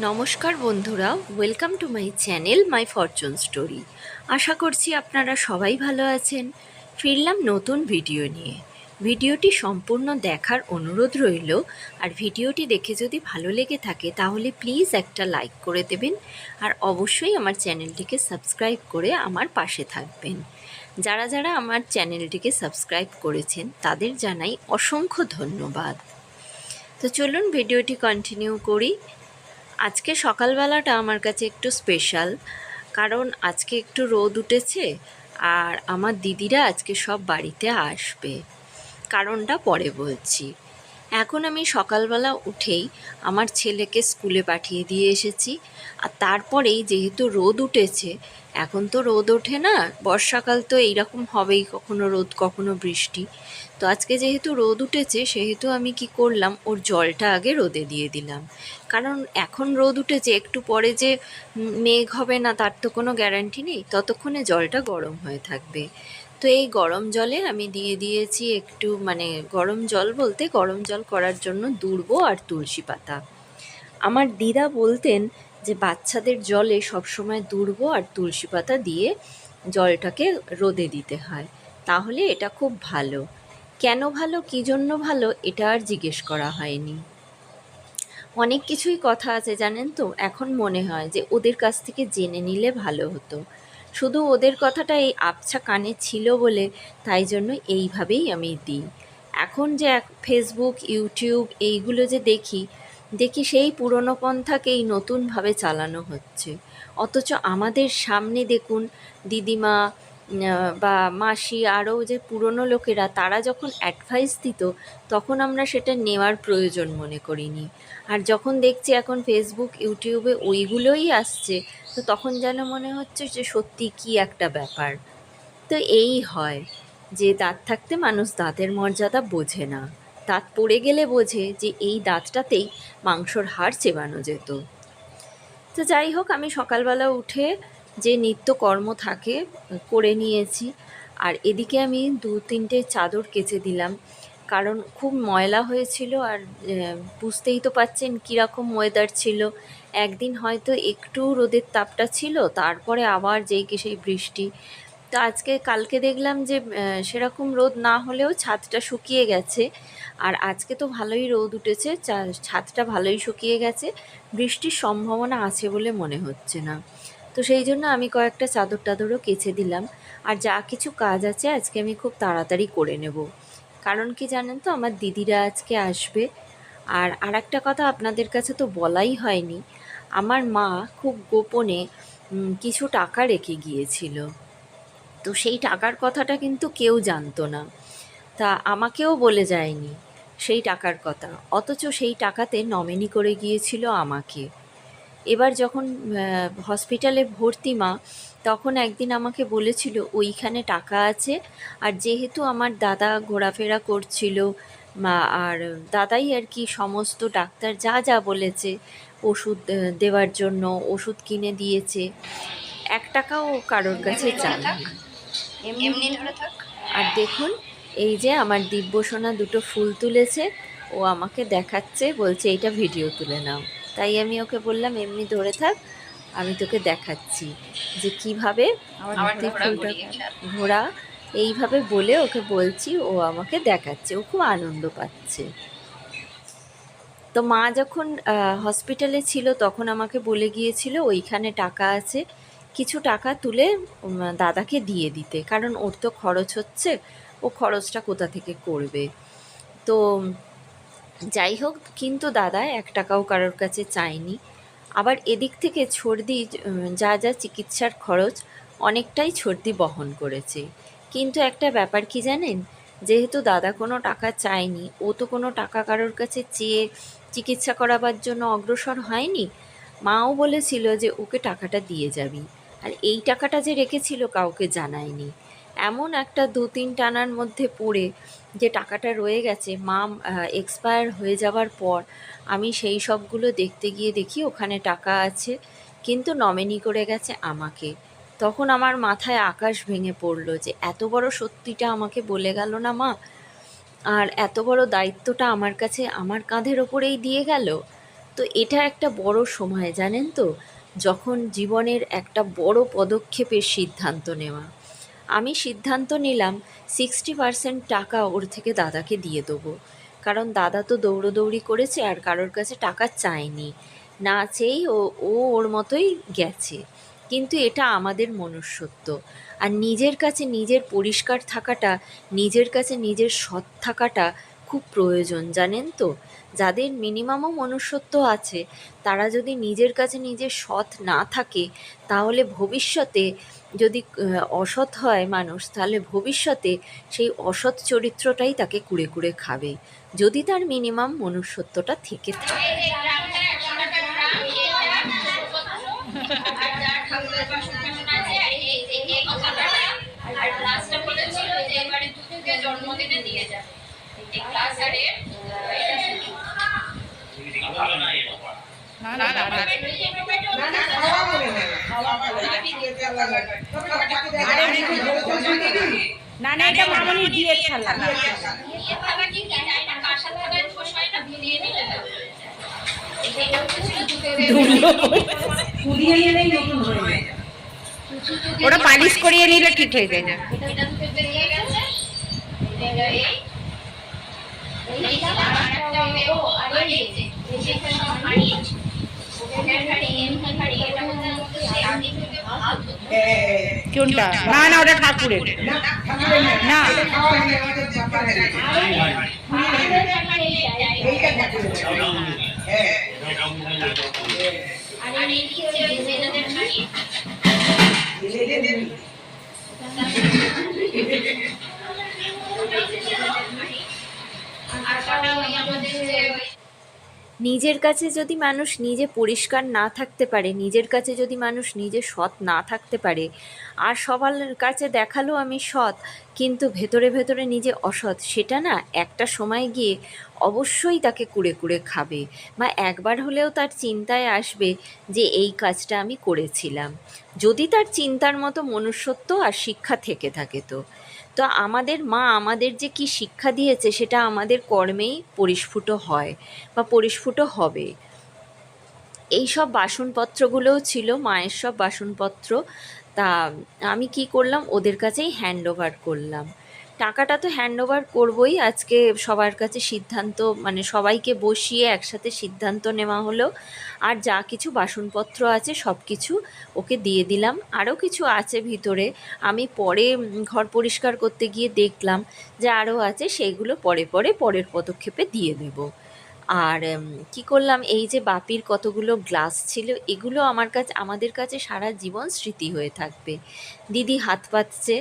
নমস্কার বন্ধুরা, welcome to my channel my fortune story. আশা করছি আপনারা সবাই ভালো আছেন। ফিরলাম নতুন ভিডিও নিয়ে। ভিডিওটি সম্পূর্ণ দেখার অনুরোধ রইল। আর ভিডিওটি দেখে যদি ভালো লেগে থাকে তাহলে প্লিজ একটা লাইক করে দেবেন। আর অবশ্যই আমার চ্যানেলটিকে সাবস্ক্রাইব করে আমার পাশে থাকবেন। যারা যারা আমার চ্যানেলটিকে সাবস্ক্রাইব করেছেন তাদের জানাই অসংখ্য ধন্যবাদ। তো চলুন ভিডিওটি কন্টিনিউ করি। আজকে সকালবেলাটা আমার কাছে একটু স্পেশাল, কারণ আজকে একটু রোদ উঠেছে আর আমার দিদিরা আজকে সব বাড়িতে আসবে। কারণটা পরে বলছি। এখন আমি সকালবেলা উঠেই আমার ছেলেকে স্কুলে পাঠিয়ে দিয়ে এসেছি। আর তারপরেই যেহেতু রোদ উঠেছে, এখন তো রোদ ওঠে না, বর্ষাকাল তো এইরকম হবেই, কখনো রোদ কখনো বৃষ্টি। তো আজকে যেহেতু রোদ উঠেছে সেহেতু আমি কি করলাম, ওর জলটা আগে রোদে দিয়ে দিলাম। কারণ এখন রোদ উঠেছে, একটু পরে যে মেঘ হবে না তার তো কোনো গ্যারান্টি নেই, ততক্ষণে জলটা গরম হয়ে থাকবে। তো এই গরম জলে আমি দিয়ে দিয়েছি একটু, গরম জল বলতে গরম জল করার জন্য দুর্ব আর তুলসী পাতা। আমার দিদা বলতেন যে বাচ্চাদের জলে সবসময় দুর্ব আর তুলসী পাতা দিয়ে জলটাকে রোদে দিতে হয়, তাহলে এটা খুব ভালো। কেন ভালো, কী জন্য ভালো, এটা আর জিজ্ঞেস করা হয়নি। অনেক কিছুই কথা আছে জানেন তো, এখন মনে হয় যে ওদের কাছ থেকে জেনে নিলে ভালো হতো। শুধু ওদের কথাটা এই আবছা কানে ছিল বলে তাই জন্য এইভাবেই আমি দিই। এখন যে ফেসবুক, ইউটিউব এইগুলো যে দেখি দেখি সেই পুরনো পন্থাকেই নতুনভাবে চালানো হচ্ছে। অথচ আমাদের সামনে দেখুন দিদিমা বা মাসি আরও যে পুরনো লোকেরা, তারা যখন অ্যাডভাইস দিত তখন আমরা সেটা নেওয়ার প্রয়োজন মনে করিনি। আর যখন দেখছি এখন ফেসবুক, ইউটিউবে ওইগুলোই আসছে, তো তখন যেন মনে হচ্ছে যে সত্যি কী একটা ব্যাপার। তো এই হয় যে দাঁত থাকতে মানুষ দাঁতের মর্যাদা বোঝে না, দাঁত পড়ে গেলে বোঝে যে এই দাঁতটাতেই মাংসর হাড় চেবানো যেত। তো যাই হোক, আমি সকালবেলা উঠে যে নিত্যকর্ম থাকে করে নিয়েছি। আর এদিকে আমি 2-3টে চাদর কেচে দিলাম, কারণ খুব ময়লা হয়েছিল। আর বুঝতেই তো পারছেন কীরকম ওয়েদার ছিল। একদিন হয়তো একটু রোদের তাপটা ছিল, তারপরে আবার যেই কি সেই বৃষ্টি। তো কালকে দেখলাম যে সেরকম রোদ না হলেও ছাদটা শুকিয়ে গেছে। আর আজকে তো ভালোই রোদ উঠেছে, ছাদটা ভালোই শুকিয়ে গেছে। বৃষ্টির সম্ভাবনা আছে বলে মনে হচ্ছে না। তো সেই জন্য আমি কয়েকটা চাদর টাদরও কেচে দিলাম। আর যা কিছু কাজ আছে আজকে আমি খুব তাড়াতাড়ি করে নেব। কারণ কি জানেন তো, আমার দিদিরা আজকে আসবে। আর আরেকটা কথা আপনাদের কাছে তো বলাই হয়নি, আমার মা খুব গোপনে কিছু টাকা রেখে গিয়েছিল। তো সেই টাকার কথাটা কিন্তু কেউ জানতো না, তা আমাকেও বলে যায়নি সেই টাকার কথা। অথচ সেই টাকাতে নমিনি করে গিয়েছিল আমাকে। এবার যখন হসপিটালে ভর্তি মা, তখন একদিন আমাকে বলেছিল ওইখানে টাকা আছে। আর যেহেতু আমার দাদা ঘোরাফেরা করছিল আর দাদাই আর কি সমস্ত ডাক্তার যা যা বলেছে ওষুধ দেওয়ার জন্য ওষুধ কিনে দিয়েছে, 1 টাকাও কারোর কাছে চাননি। এমনি ধরে থাক। আর দেখুন, এই যে আমার দিব্যসোনা দুটো ফুল তুলেছে, ও আমাকে দেখাচ্ছে, বলছে এইটা ভিডিও তুলে নাও। তাই আমি ওকে বললাম এমনি ধরে থাক, আমি তোকে দেখাচ্ছি যে কিভাবে আবার তুই ঘোড়া ফুলটা ঘুরিয়ে খেল। ঘোরা। এইভাবে বলে ওকে বলছি, ও আমাকে দেখাচ্ছে, ও খুব আনন্দ পাচ্ছে। তো মা যখন হসপিটালে ছিল তখন আমাকে বলে গিয়েছিল ওইখানে টাকা আছে, কিছু টাকা তুলে দাদাকে দিয়ে দিতে, কারণ ওর তো খরচ হচ্ছে, ও খরচটা কোথা থেকে করবে। তো যাই হোক, কিন্তু দাদা 1 টাকাও কারোর কাছে চায়নি। আবার এদিক থেকে ছর্দি যা যা চিকিৎসার খরচ অনেকটাই ছর্দি বহন করেছে। কিন্তু একটা ব্যাপার কি জানেন, যেহেতু দাদা কোনো টাকা চায়নি, ও তো কোনো টাকা কারোর কাছে চেয়ে চিকিৎসা করাবার জন্য অগ্রসর হয়নি। মাও বলেছিল যে ওকে টাকাটা দিয়ে যাবি, আর এই টাকাটা যে রেখেছিল কাউকে জানায়নি। এমন একটা 2-3 টানার মধ্যে পড়ে যে টাকাটা রয়ে গেছে, মা এক্সপায়ার হয়ে যাওয়ার পর আমি সেই সবগুলো দেখতে গিয়ে দেখি ওখানে টাকা আছে, কিন্তু নমিনি করে গেছে আমাকে। তখন আমার মাথায় আকাশ ভেঙে পড়ল যে এত বড় সত্যিটা আমাকে বলে গেল না মা, আর এত বড় দায়িত্বটা আমার কাছে আমার কাঁধের ওপরেই দিয়ে গেল। তো এটা একটা বড় সময় জানেন তো, যখন জীবনের একটা বড় পদক্ষেপের সিদ্ধান্ত নেওয়া। আমি সিদ্ধান্ত নিলাম 60% টাকা ওর থেকে দাদাকে দিয়ে দেবো, কারণ দাদা তো দৌড়োদৌড়ি করেছে আর কারোর কাছে টাকা চায়নি, না চেয়েই ও ওর মতোই গেছে। কিন্তু এটা আমাদের মনুষ্যত্ব। আর নিজের কাছে নিজের পরিষ্কার থাকাটা, নিজের কাছে নিজের সৎ থাকাটা খুব প্রয়োজন জানেন তো। যাদের মিনিমামও মনুষ্যত্ব আছে, তারা যদি নিজের কাছে নিজের সৎ না থাকে, তাহলে ভবিষ্যতে যদি অসৎ হয় মানুষ, তাহলে ভবিষ্যতে সেই অসৎ চরিত্রটাই তাকে কুড়ে কুড়ে খাবে, যদি তার মিনিমাম মনুষ্যত্বটা থেকে থাকে। জন্মদিনে দিয়ে যাবে এই ক্লাস আরে না না না খাওয়া বলে খাওয়া বলে না না এটা মামনি দিয়ে খেলা দিয়ে খাওয়া কি জানাই না কাঁসা খাবার পোষায় না দিয়ে নিলে এটা কুড়িয়ে নিলেই নতুন হয়ে যায়, ওটা পালিশ করিয়ে নিলে ঠিক হয়ে যায়। এটা তো বেরিয়ে গেছে, এটা এইটা আরেকটা ও আর এই যে এইটা সব হারিয়ে কোনটা? না না ওটা ঠাকুরের না, নিজের কাছে যদি মানুষ নিজে পরিষ্কার না থাকতে পারে, নিজের কাছে যদি মানুষ নিজে সৎ না থাকতে পারে, আর সবার কাছে দেখালো আমি সৎ, কিন্তু ভেতরে ভেতরে নিজে অসৎ, সেটা না একটা সময় গিয়ে অবশ্যই তাকে কুড়ে কুড়ে খাবে, বা একবার হলেও তার চিন্তায় আসবে যে এই কাজটা আমি করেছিলাম, যদি তার চিন্তার মতো মনুষ্যত্ব আর শিক্ষা থেকে থাকে। তো তো আমাদের মা আমাদের যে কি শিক্ষা দিয়েছে, সেটা আমাদের কর্মেই পরিস্ফুট হয় বা পরিস্ফুট হবে। এই সব বাসনপত্রগুলোও ছিল মায়ের সব বাসনপত্র। তা আমি কি করলাম, ওদের কাছেই হ্যান্ড ওভার করলাম। টাকাটা তো হ্যান্ড ওভার করবোই, আজকে সবার কাছে সিদ্ধান্ত, মানে সবাইকে বসিয়ে একসাথে সিদ্ধান্ত নেওয়া হলো। আর যা কিছু বাসনপত্র আছে সব কিছু ওকে দিয়ে দিলাম। আরও কিছু আছে ভিতরে, আমি পরে ঘর পরিষ্কার করতে গিয়ে দেখলাম যে আরও আছে, সেইগুলো পরে পরে পরের পদক্ষেপে দিয়ে দেবো। আর কি করলাম, এই যে বাপির কতগুলো গ্লাস ছিল, এগুলো আমাদের কাছে সারা জীবন স্মৃতি হয়ে থাকবে। দিদি হাত পাতছে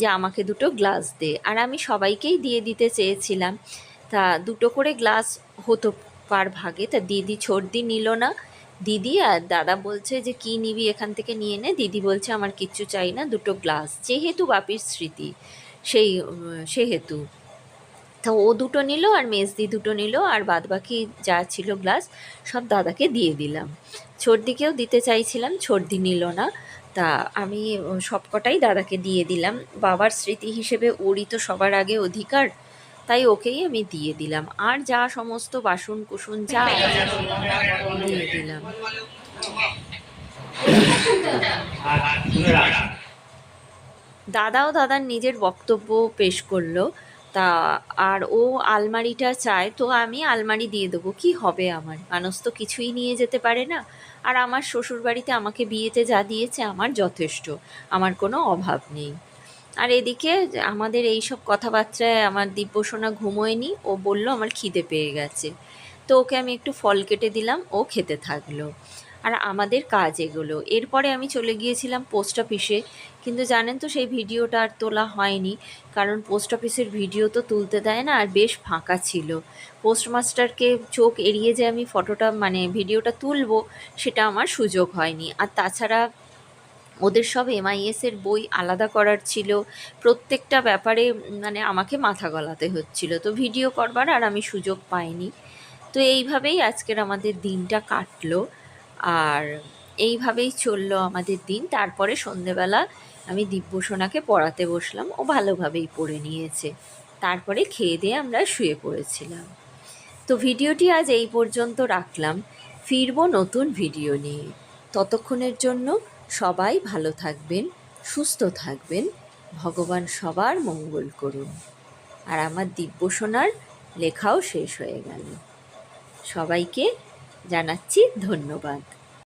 যে আমাকে দুটো গ্লাস দে, আর আমি সবাইকেই দিয়ে দিতে চেয়েছিলাম। তা দুটো করে গ্লাস হতো পার ভাগে, তা দিদি ছোটদি নিল না। দিদি আর দাদা বলছে যে কি নিবি, এখান থেকে নিয়ে নে। দিদি বলছে আমার কিচ্ছু চাই না, দুটো গ্লাস, যেহেতু বাপির স্মৃতি সেহেতু। তা ও দুটো নিল আর মেজদি দুটো নিল, আর বাদবাকি যা ছিল গ্লাস সব দাদাকে দিয়ে দিলাম। ছোটদিকেও দিতে চাইছিলাম, ছোটদি নিল না। তা আমি সবকটাই দাদাকে দিয়ে দিলাম। বাবার স্মৃতি হিসেবে ওরই তো সবার আগে অধিকার, তাই ওকেই আমি দিয়ে দিলাম। আর যা সমস্ত বাসন কুসুন যা দিয়ে দিলাম। দাদাও দাদার নিজের বক্তব্য পেশ করলো। তা আর ও আলমারিটা চায়, তো আমি আলমারি দিয়ে দেবো, কি হবে আমার, মানুষ তো কিছুই নিয়ে যেতে পারে না। আর আমার শ্বশুরবাড়িতে আমাকে বিয়েতে যা দিয়েছে আমার যথেষ্ট, আমার কোনো অভাব নেই। আর এদিকে আমাদের এই সব কথাবার্তায় আমার দিব্যসোনা ঘুমোয়নি, ও বলল আমার খিদে পেয়ে গেছে। তো ওকে আমি একটু ফল কেটে দিলাম, ও খেতে থাকলো। আর আমাদের কাজ এগুলো। এরপরে আমি চলে গিয়েছিলাম পোস্ট অফিসে, কিন্তু জানেন তো সেই ভিডিওটা আর তোলা হয়নি, কারণ পোস্ট অফিসের ভিডিও তো তুলতে দেয় না, আর বেশ ফাঁকা ছিল। পোস্টমাস্টারকে চোখ এড়িয়ে যে আমি ফটোটা মানে ভিডিওটা তুলবো, সেটা আমার সুযোগ হয়নি। আর তাছাড়া ওদের সব এমআইএসের বই আলাদা করার ছিল, প্রত্যেকটা ব্যাপারে মানে আমাকে মাথা গলাতে হচ্ছিল, তো ভিডিও করবার আর আমি সুযোগ পাইনি। তো এইভাবেই আজকের আমাদের দিনটা কাটলো, আর এইভাবেই চললো আমাদের দিন। তারপরে সন্ধেবেলা আমি দিব্যসোনাকে পড়াতে বসলাম, ও ভালোভাবেই পড়ে নিয়েছে। তারপরে খেয়ে দিয়ে আমরা শুয়ে পড়েছিলাম। তো ভিডিওটি আজ এই পর্যন্ত রাখলাম। ফিরবো নতুন ভিডিও নিয়ে। ততক্ষণের জন্য সবাই ভালো থাকবেন, সুস্থ থাকবেন, ভগবান সবার মঙ্গল করুন। আর আমার দিব্যসোনার লেখাও শেষ হয়ে গেল। সবাইকে জানাচ্ছি ধন্যবাদ।